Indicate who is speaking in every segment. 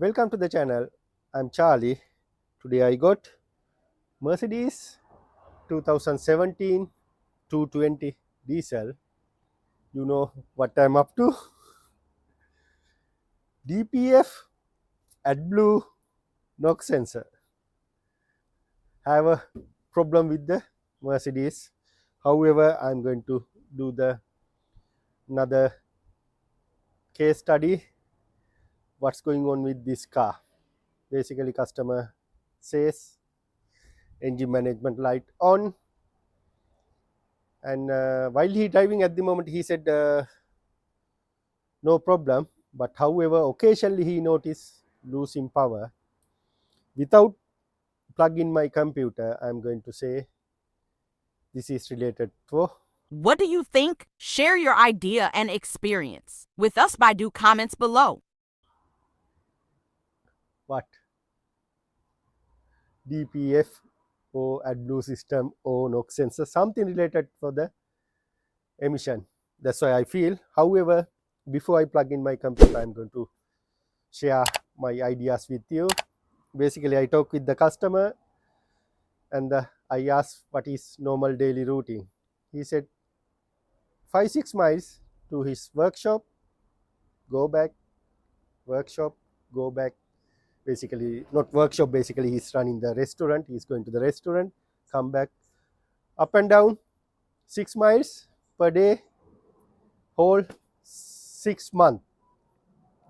Speaker 1: Welcome to the channel. I'm Charlie. Today I got Mercedes 2017 220 diesel. You know what I'm up to? DPF Adblue NOx sensor. Have a problem with the Mercedes. However, I'm going to do the another case study. What's going on with this car? Basically, customer says engine management light on, and while he driving at the moment, he said no problem. But however, occasionally he noticed losing power. Without plug in my computer, I'm going to say this is related to
Speaker 2: What do you think? Share your idea and experience with us by do comments below.
Speaker 1: what DPF or Adblue system or NOx sensor, something related for the emission. That's why I feel. However, before I plug in my computer, I'm going to share my ideas with you. Basically, I talk with the customer and I asked what is normal daily routine. He said 5-6 miles to his workshop, go back, workshop, go back. Basically, not workshop, basically he's running the restaurant. He's going to the restaurant, come back, up and down 6 miles per day, whole 6 months.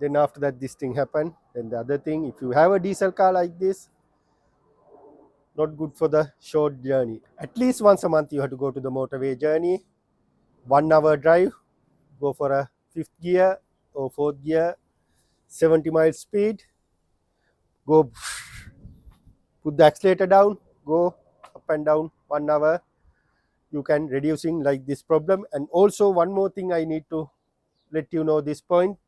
Speaker 1: Then after that, this thing happened. Then the other thing, if you have a diesel car like this, not good for the short journey. At least once a month you have to go to the motorway journey, 1 hour drive, go for a 5th gear or 4th gear, 70 miles speed, go put the accelerator down, go up and down 1 hour. You can reducing like this problem. And also one more thing I need to let you know this point.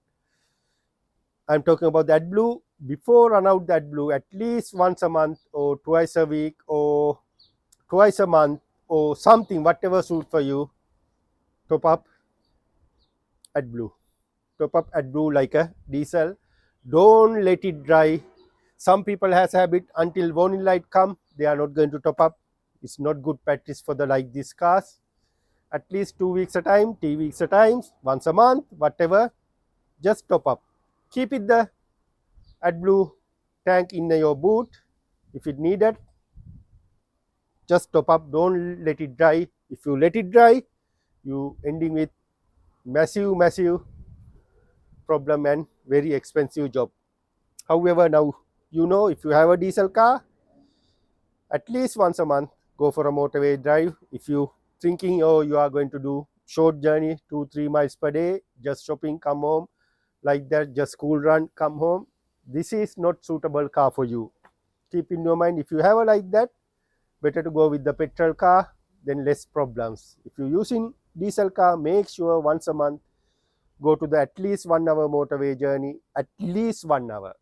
Speaker 1: I'm talking about that Adblue. Before run out that Adblue, at least once a month or twice a week or twice a month or something, whatever suit for you, top up Adblue. Top up Adblue like a diesel. Don't let it dry. Some people has a habit until warning light come, they are not going to top up. It's not good practice for the like these cars. At least 2 weeks a time, 3 weeks a time, once a month, whatever, just top up. Keep it the Adblue tank in your boot. If it needed, just top up. Don't let it dry. If you let it dry, you ending with massive problem and very expensive job. However, now you know, if you have a diesel car, at least once a month go for a motorway drive. If you thinking, oh, you are going to do short journey 2-3 miles per day, just shopping, come home, like that, just school run, come home, this is not suitable car for you. Keep in your mind, if you have a like that, better to go with the petrol car, then less problems. If you're using diesel car, make sure once a month go to the at least 1 hour motorway journey, at least 1 hour,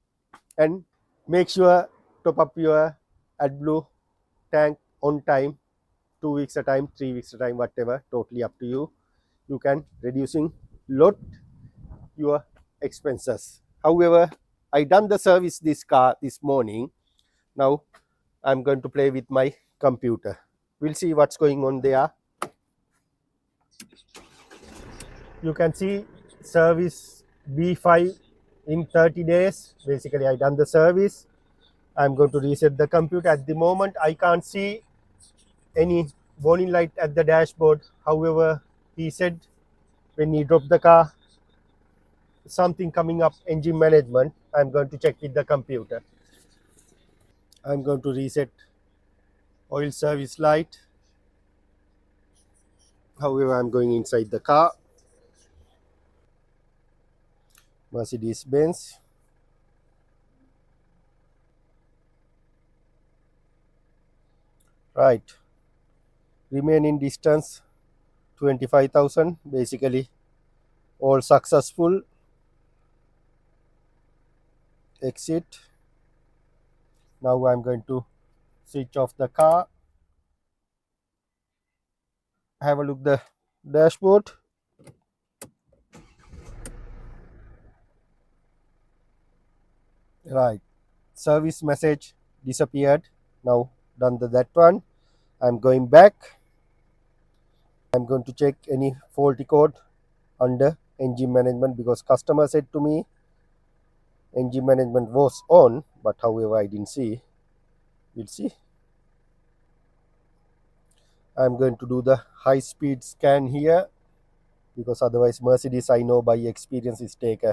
Speaker 1: and make sure top up your Adblue tank on time, 2 weeks a time, 3 weeks a time, whatever, totally up to you. You can reducing lot your expenses. However, I done the service this car this morning. Now I'm going to play with my computer. We'll see what's going on there. You can see service B5 in 30 days. Basically, I done the service. I'm going to reset the computer. At the moment, I can't see any warning light at the dashboard. However, he said when he dropped the car, something coming up, engine management. I'm going to check with the computer. I'm going to reset oil service light. However, I'm going inside the car. Mercedes Benz. Right. Remaining distance 25,000. Basically, all successful. Exit. Now I'm going to switch off the car. Have a look the dashboard. Right, service message disappeared. Now done that one. I'm going back. I'm going to check any faulty code under engine management, because customer said to me engine management was on, but however I didn't see. We'll see. I'm going to do the high speed scan here, because otherwise Mercedes, I know by experience, is take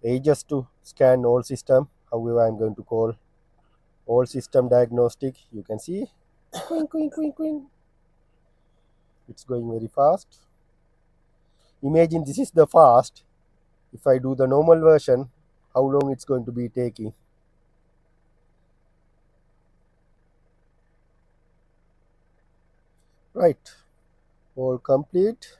Speaker 1: ages to scan all system. However, I'm going to call all system diagnostic. You can see quing, quing, quing, quing. It's going very fast. Imagine this is the fast. If I do the normal version, how long it's going to be taking. Right, all complete.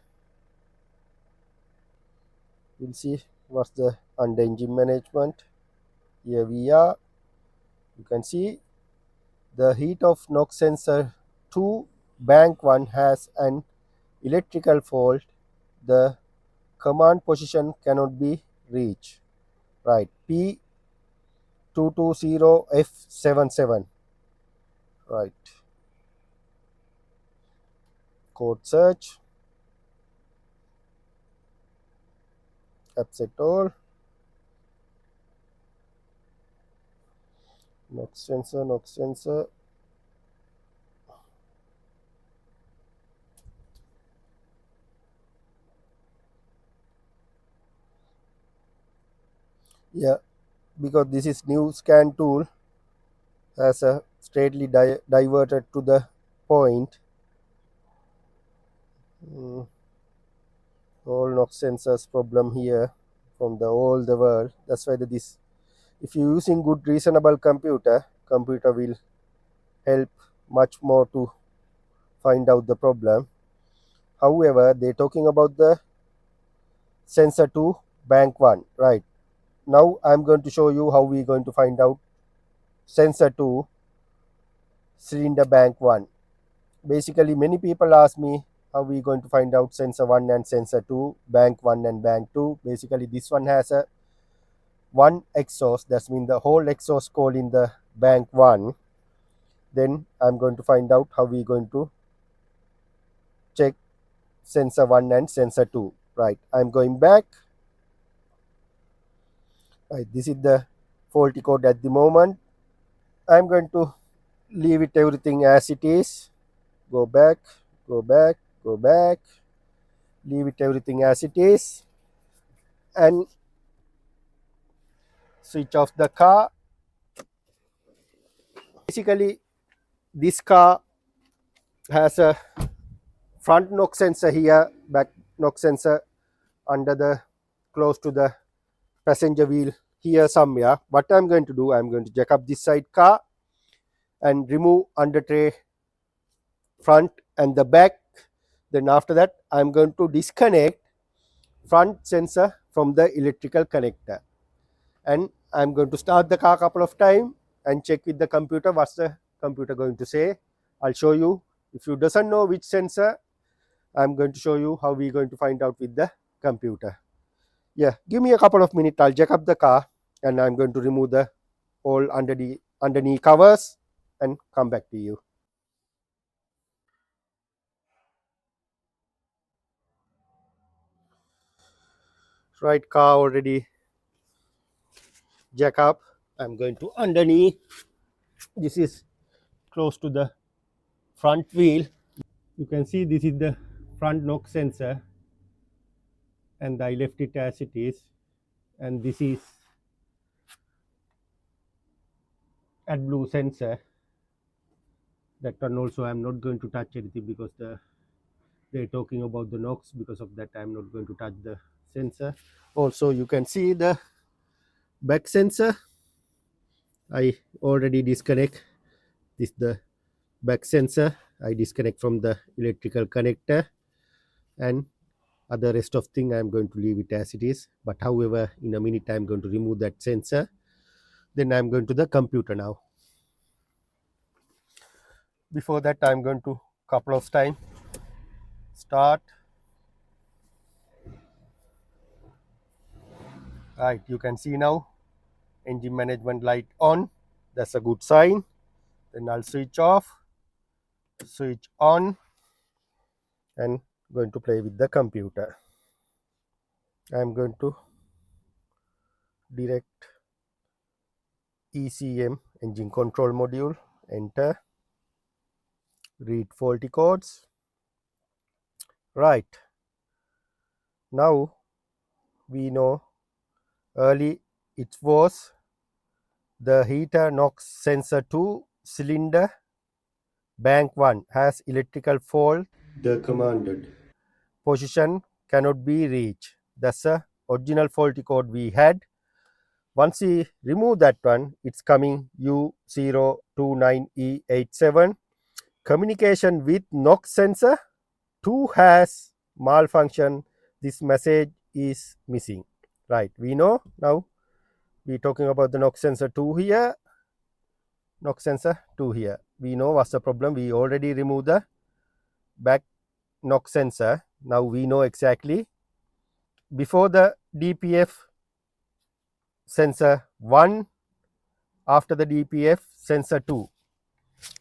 Speaker 1: We'll see what's the under engine management. Here we are. You can see the heat of NOx sensor 2 bank 1 has an electrical fault. The command position cannot be reached. Right, P220F77. Right, code search, upset all, NOx sensor, NOx sensor. Yeah, because this is new scan tool, has a straightly diverted to the point. All NOx sensors problem here from the all the world. That's why this, if you're using good reasonable computer will help much more to find out the problem. However, they're talking about the sensor 2 bank 1. Right, now I'm going to show you how we're going to find out sensor 2 cylinder bank 1. Basically, many people ask me how we going to find out sensor 1 and sensor 2, bank 1 and bank 2. Basically, this one has a one exhaust, that means the whole exhaust coil in the bank 1. Then I'm going to find out how we going to check sensor 1 and sensor 2. Right, I'm going back. Right, this is the faulty code at the moment. I'm going to leave it everything as it is. Go back, go back, go back, leave it everything as it is, and switch off the car. Basically, this car has a front knock sensor here, back knock sensor under the close to the passenger wheel here somewhere. What I'm going to do, I'm going to jack up this side car and remove under tray front and the back. Then after that, I'm going to disconnect front sensor from the electrical connector, and I'm going to start the car a couple of times and check with the computer what's the computer going to say. I'll show you. If you doesn't know which sensor, I'm going to show you how we're going to find out with the computer. Yeah, give me a couple of minutes. I'll jack up the car and I'm going to remove the all underneath covers and come back to you. Right, car already jack up. I'm going to underneath. This is close to the front wheel. You can see this is the front knock sensor, and I left it as it is. And this is Adblue sensor. That one also I'm not going to touch anything, because they're talking about the NOx. Because of that, I'm not going to touch the sensor. Also, you can see the back sensor. I already disconnect this, the back sensor. I disconnect from the electrical connector, and other rest of thing I'm going to leave it as it is. But however, in a minute I'm going to remove that sensor. Then I'm going to the computer now. Before that, I'm going to couple of time start. Right, you can see now engine management light on, that's a good sign. Then I'll switch off, switch on, and going to play with the computer. I'm going to direct ECM, engine control module, enter, read faulty codes. Right, now we know early it was the heater NOx sensor 2 cylinder bank 1 has electrical fault, the commanded position cannot be reached. That's the original faulty code we had. Once we remove that one, it's coming U029E87. Communication with NOx sensor 2 has malfunction. This message is missing. Right, we know now we're talking about the NOx sensor 2 here. NOx sensor 2 here. We know what's the problem. We already removed the back NOx sensor. Now we know exactly. Before the DPF sensor 1, after the DPF sensor 2.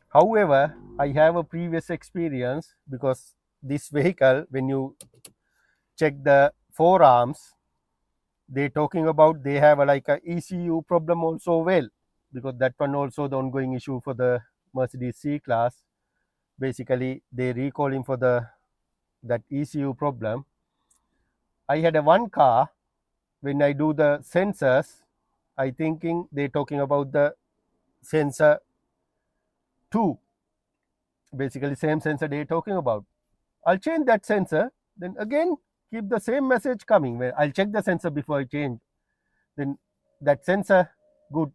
Speaker 1: However, I have a previous experience because this vehicle, when you check the forearms, they're talking about they have like a ECU problem also, well, because that one also the ongoing issue for the Mercedes C class. Basically, they recalling for that ECU problem. I had a one car, when I do the sensors, I thinking they're talking about the sensor 2, basically same sensor they're talking about. I'll change that sensor, then again keep the same message coming. Where I'll check the sensor before I change, then that sensor good.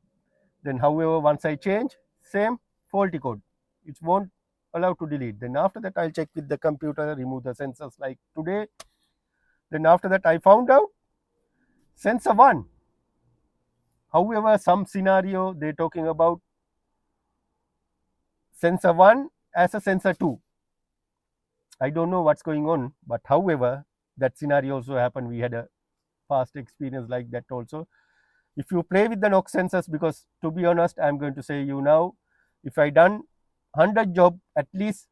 Speaker 1: Then however, once I change, same faulty code, it won't allow to delete. Then after that, I'll check with the computer, remove the sensors like today. Then after that, I found out sensor 1. However, some scenario they're talking about sensor 1 as a sensor 2. I don't know what's going on, but however, that scenario also happened. We had a past experience like that also. If you play with the NOx sensors, because to be honest, I'm going to say you now, if I done 100 job, at least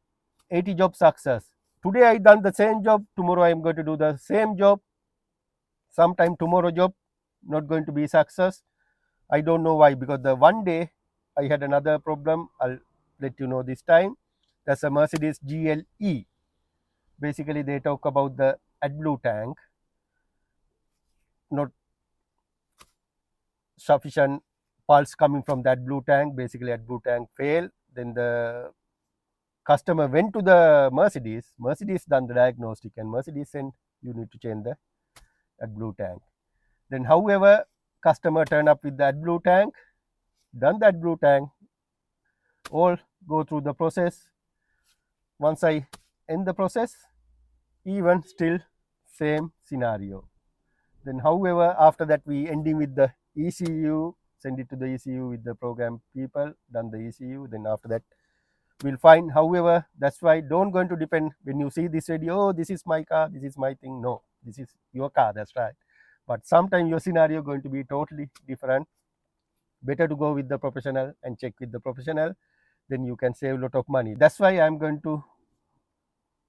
Speaker 1: 80 job success. Today I done the same job, tomorrow I'm going to do the same job. Sometime tomorrow job not going to be success. I don't know why, because the one day I had another problem. I'll let you know this time. That's a Mercedes GLE. Basically, they talk about the Adblue tank, not sufficient pulse coming from that blue tank. Basically, Adblue tank failed. Then the customer went to the Mercedes. Mercedes done the diagnostic, and Mercedes said you need to change the Adblue tank. Then, however, customer turn up with the Adblue tank, done that blue tank, all go through the process. Once I end the process, even still same scenario. Then however, after that we ending with the ECU, send it to the ECU with the program people, done the ECU. Then after that we'll find. However, that's why don't going to depend when you see this video, oh, this is my car, this is my thing. No, this is your car, that's right. But sometimes your scenario going to be totally different. Better to go with the professional and check with the professional, then you can save a lot of money. That's why I'm going to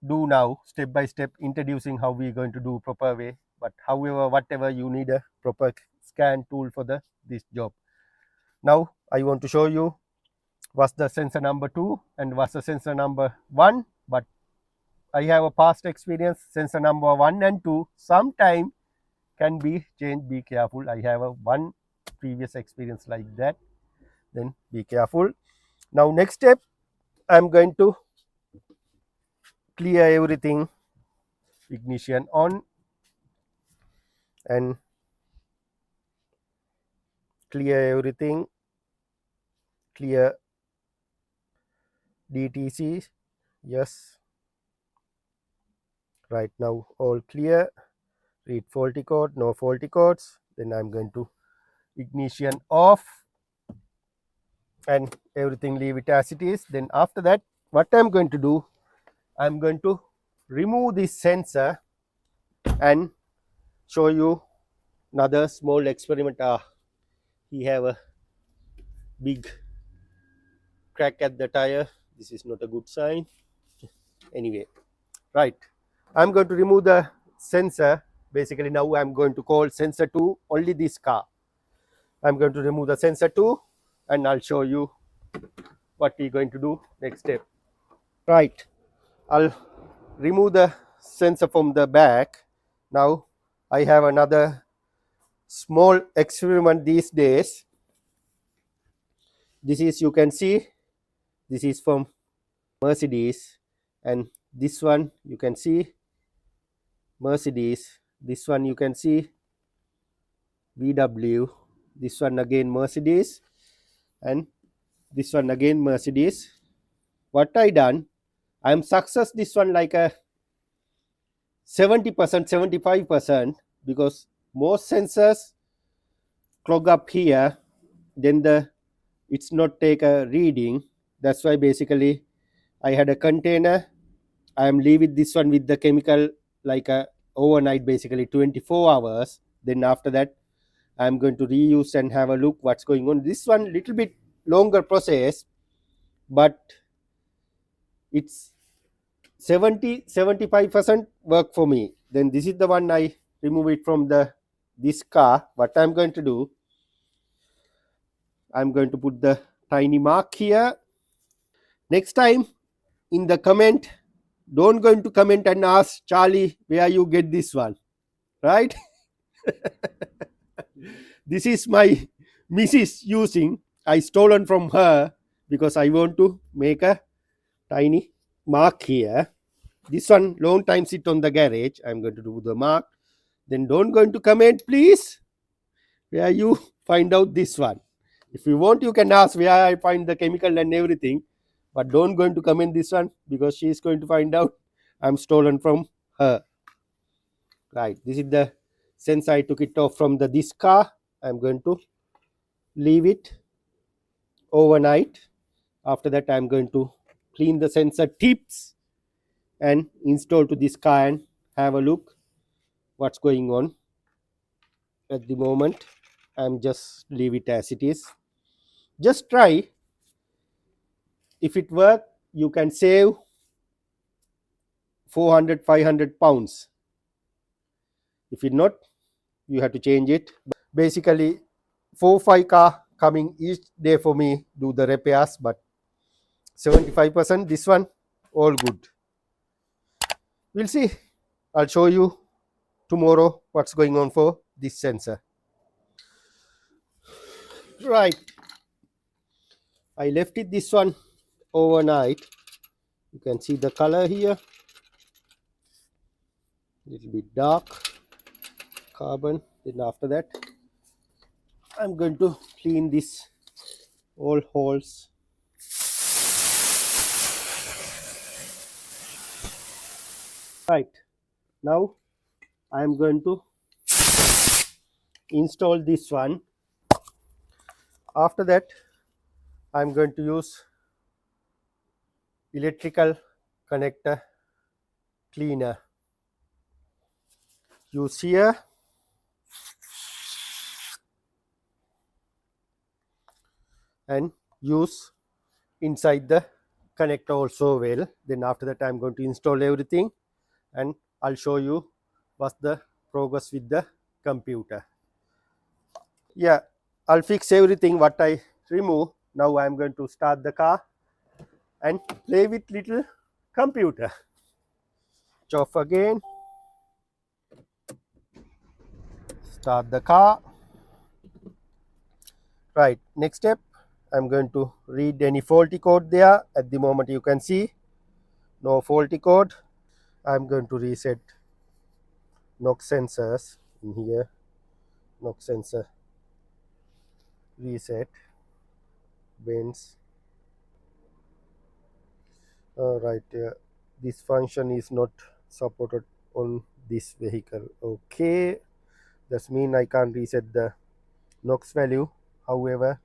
Speaker 1: do now step by step, introducing how we're going to do proper way. But however, whatever you need a proper scan tool for this job. Now I want to show you what's the sensor number 2 and what's the sensor number 1. But I have a past experience, sensor number 1 and 2 sometime can be changed. Be careful. I have a one previous experience like that. Then be careful. Now next step, I'm going to clear everything. Ignition on and clear everything. Clear DTC. Yes. Right now all clear. Read faulty code. No faulty codes. Then I'm going to ignition off and everything leave it as it is. Then after that, what I'm going to do, I'm going to remove this sensor and show you another small experiment. he have a big crack at the tire. This is not a good sign. Anyway, right, I'm going to remove the sensor. Basically now I'm going to call sensor 2 only this car. I'm going to remove the sensor 2 and I'll show you what we're going to do next step. Right, I'll remove the sensor from the back. Now I have another small experiment these days. This is, you can see, this is from Mercedes, and this one you can see Mercedes, this one you can see VW, this one again Mercedes, and this one again Mercedes. What I done, I am success this one like a 70%, 75%, because most sensors clog up here, then it's not take a reading. That's why basically I had a container. I am leaving this one with the chemical like a overnight, basically 24 hours. Then after that I'm going to reuse and have a look what's going on. This one little bit longer process, but it's 70-75% work for me. Then this is the one I remove it from this car. What I'm going to do, I'm going to put the tiny mark here. Next time in the comment, don't going to comment and ask Charlie where you get this one, right? This is my Mrs. using. I stolen from her because I want to make a tiny mark here. This one long time sit on the garage. I'm going to do the mark. Then don't going to comment please where you find out this one. If you want, you can ask where I find the chemical and everything, but don't going to comment this one because she is going to find out I'm stolen from her. Right, this is the, since I took it off from this car, I'm going to leave it overnight. After that I'm going to clean the sensor tips and install to this car and have a look what's going on. At the moment I'm just leave it as it is. Just try. If it work, you can save 400-500 pounds. If it not, you have to change it. Basically 4-5 car coming each day for me do the repairs, but 75% this one all good. We'll see. I'll show you tomorrow what's going on for this sensor. Right, I left it this one overnight. You can see the color here, little bit dark carbon. Then after that I'm going to clean this all holes. Right, now I am going to install this one. After that I'm going to use electrical connector cleaner. Use here, and use inside the connector also well. Then after that I'm going to install everything and I'll show you what's the progress with the computer. Yeah, I'll fix everything what I remove. Now I'm going to start the car and play with little computer. Switch off again. Start the car. Right, next step, I'm going to read any faulty code there. At the moment you can see no faulty code. I'm going to reset NOx sensors in here. NOx sensor reset, Benz. Right, this function is not supported on this vehicle. Okay, that means I can't reset the NOx value. However,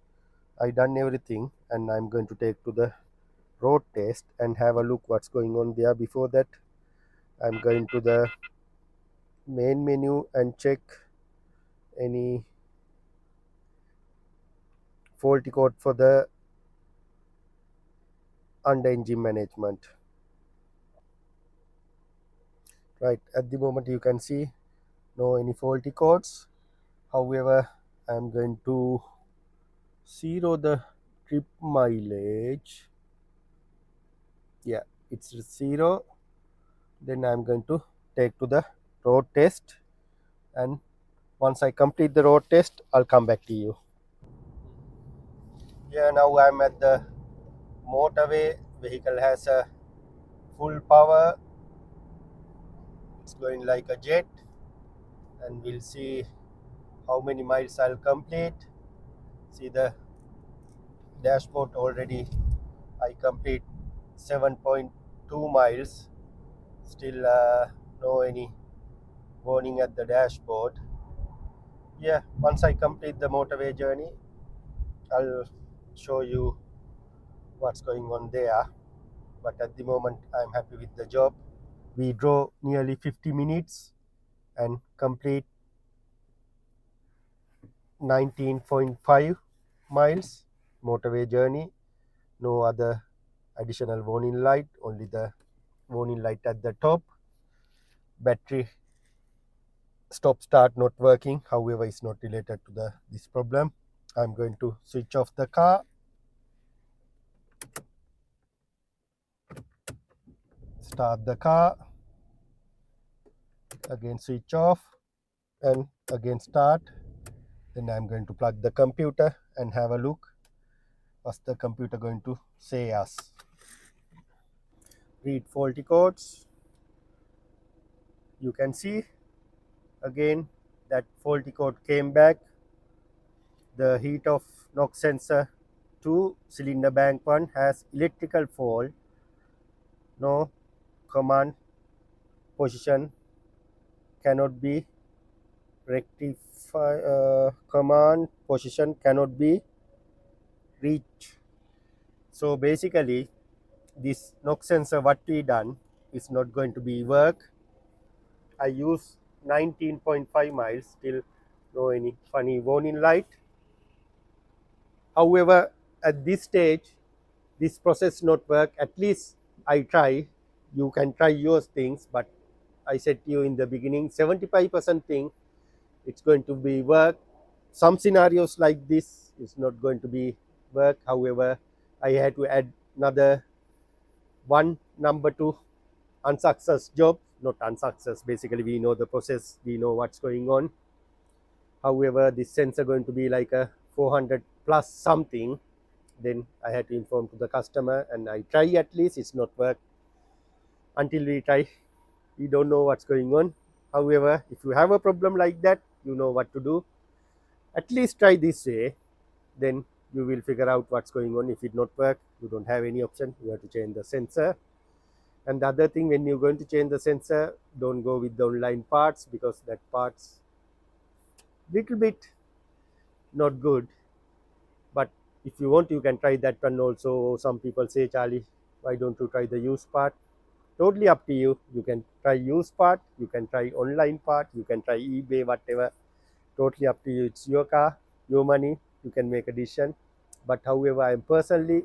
Speaker 1: I done everything and I'm going to take to the road test and have a look what's going on there. Before that I'm going to the main menu and check any faulty code for the under engine management. Right, at the moment you can see no any faulty codes. However, I'm going to zero the trip mileage. Yeah, it's 0. Then I'm going to take to the road test, and once I complete the road test, I'll come back to you. Yeah, now I'm at the motorway. Vehicle has a full power. It's going like a jet, and we'll see how many miles I'll complete. See the dashboard already. I complete 7.2 miles. Still no any warning at the dashboard. Yeah, once I complete the motorway journey, I'll show you what's going on there. But at the moment, I'm happy with the job. We drove nearly 50 minutes and complete 19.5 miles motorway journey. No other additional warning light, only the warning light at the top. Battery stop start not working, however it's not related to this problem. I'm going to switch off the car, start the car, again switch off, and again start. Then I'm going to plug the computer and have a look what's the computer going to say us. Read faulty codes. You can see again that faulty code came back. The heat of NOx sensor 2 cylinder bank 1 has electrical fault. No command position cannot be rectified. Command position cannot be reached. So basically, this NOx sensor what we done is not going to be work. I use 19.5 miles, still no any funny warning light. However, at this stage, this process not work. At least I try. You can try your things, but I said to you in the beginning, 75% thing it's going to be work. Some scenarios like this is not going to be work. However, I had to add another one number to unsuccess job, not unsuccess. Basically, we know the process, we know what's going on. However, this sensor going to be like a 400 plus something. Then I had to inform to the customer, and I try at least. It's not work. Until we try, we don't know what's going on. However, if you have a problem like that, you know what to do. At least try this way. Then you will figure out what's going on. If it not work, you don't have any option. You have to change the sensor. And the other thing, when you're going to change the sensor, don't go with the online parts, because that parts little bit not good. But if you want, you can try that one also. Some people say, Charlie, why don't you try the used part? Totally up to you. You can try used part, you can try online part, you can try eBay, whatever. Totally up to you. It's your car, your money. You can make a decision. But however, I personally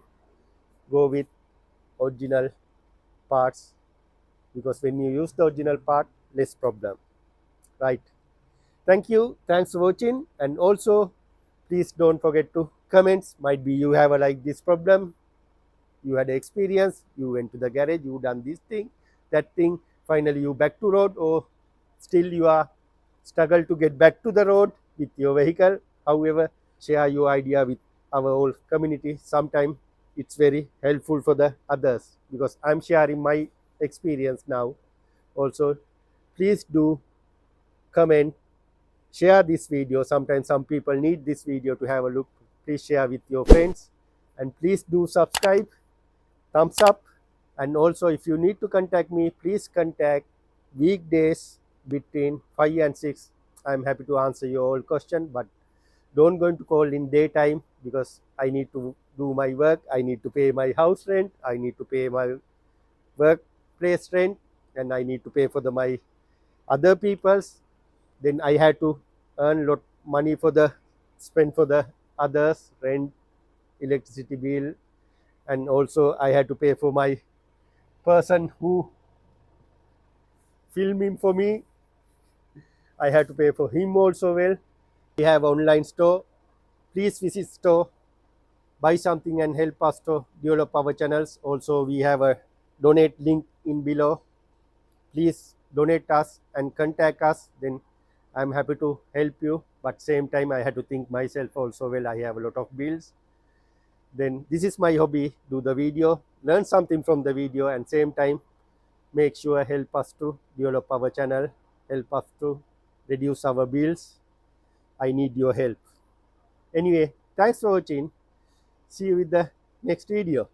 Speaker 1: go with original parts, because when you use the original part, less problem, right? Thank you, thanks for watching. And also, please don't forget to comments. Might be you have a like this problem, you had experience, you went to the garage, you done this thing, that thing, finally you back to road, or still you are struggle to get back to the road with your vehicle. However, share your idea with our whole community. Sometimes it's very helpful for the others, because I'm sharing my experience now. Also, please do comment, share this video. Sometimes some people need this video to have a look. Please share with your friends, and please do subscribe, thumbs up. And also, if you need to contact me, please contact weekdays between 5 and 6. I'm happy to answer your all question, but don't going to call in daytime, because I need to do my work. I need to pay my house rent, I need to pay my workplace rent, and I need to pay for my other people's. Then I had to earn lot money for the spend for the others rent, electricity bill, and also I had to pay for my person who filming for me. I had to pay for him also. Well, we have online store. Please visit store, buy something and help us to develop our channels. Also, we have a donate link in below. Please donate us and contact us. Then I'm happy to help you. But same time, I had to think myself also. Well, I have a lot of bills. Then this is my hobby. Do the video, learn something from the video, and same time make sure help us to develop our channel, help us to reduce our bills. I need your help. Anyway, thanks for watching. See you with the next video.